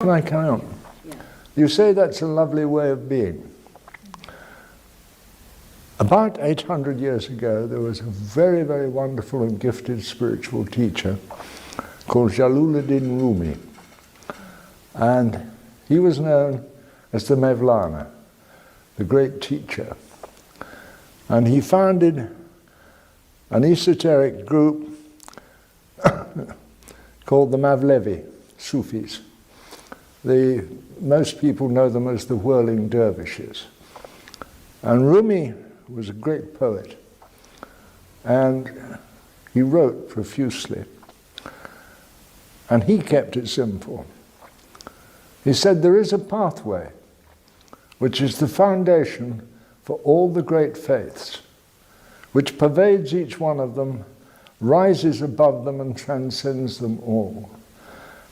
Can I carry on? Yeah. You say that's a lovely way of being. About 800 years ago, there was a very, very wonderful and gifted spiritual teacher called Jalaluddin Rumi. And he was known as the Mevlana, the great teacher. And he founded an esoteric group called the Mavlevi Sufis. Most people know them as the whirling dervishes. And Rumi was a great poet, and he wrote profusely. And he kept it simple. He said there is a pathway which is the foundation for all the great faiths, which pervades each one of them, rises above them and transcends them all.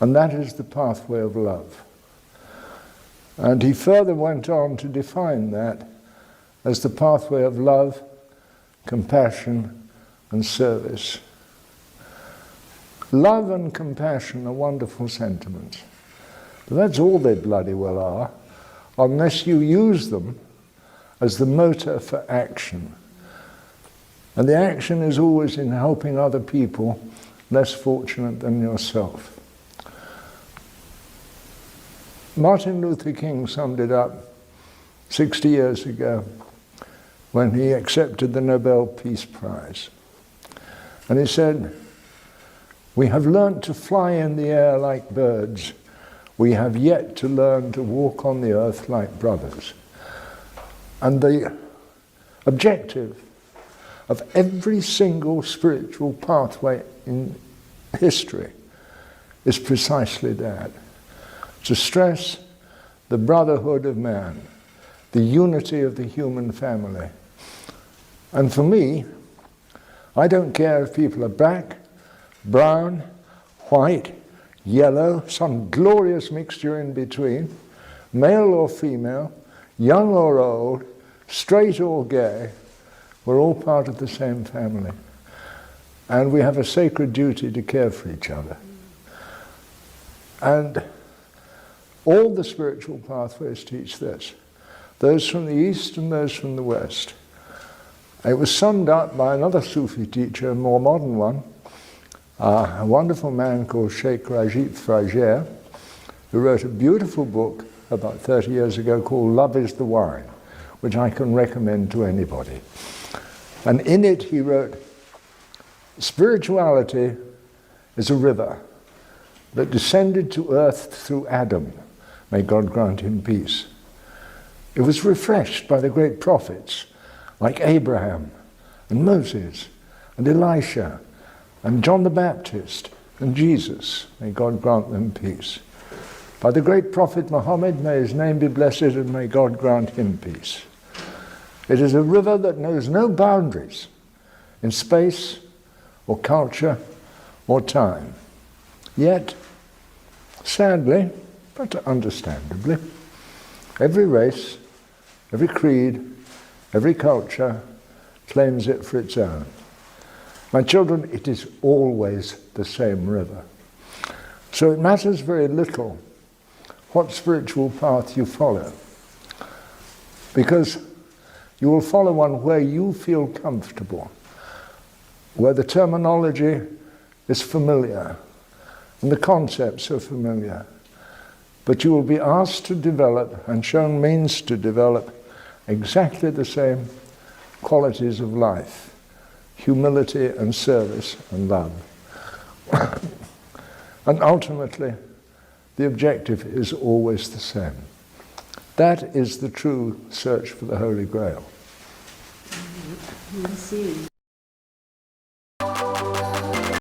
And that is the pathway of love. And he further went on to define that as the pathway of love, compassion, and service. Love and compassion are wonderful sentiments. But that's all they bloody well are, unless you use them as the motor for action. And the action is always in helping other people less fortunate than yourself. Martin Luther King summed it up 60 years ago when he accepted the Nobel Peace Prize. And he said, "We have learnt to fly in the air like birds. We have yet to learn to walk on the earth like brothers." And the objective of every single spiritual pathway in history is precisely that: to stress the brotherhood of man, the unity of the human family. And for me, I don't care if people are black, brown, white, yellow, some glorious mixture in between, male or female, young or old, straight or gay. We're all part of the same family. And we have a sacred duty to care for each other. And all the spiritual pathways teach this. Those from the East and those from the West. It was summed up by another Sufi teacher, a more modern one, a wonderful man called Sheikh Rajib Frajere, who wrote a beautiful book about 30 years ago called Love is the Wine, which I can recommend to anybody. And in it he wrote, spirituality is a river that descended to earth through Adam. May God grant him peace. It was refreshed by the great prophets like Abraham and Moses and Elisha and John the Baptist and Jesus. May God grant them peace. By the great prophet Muhammad, may his name be blessed, and may God grant him peace. It is a river that knows no boundaries in space or culture or time. Yet, sadly, but understandably, every race, every creed, every culture claims it for its own. My children, it is always the same river. So it matters very little what spiritual path you follow, because you will follow one where you feel comfortable, where the terminology is familiar and the concepts are familiar. But you will be asked to develop and shown means to develop exactly the same qualities of life: humility and service and love. And ultimately, the objective is always the same. That is the true search for the Holy Grail. I see.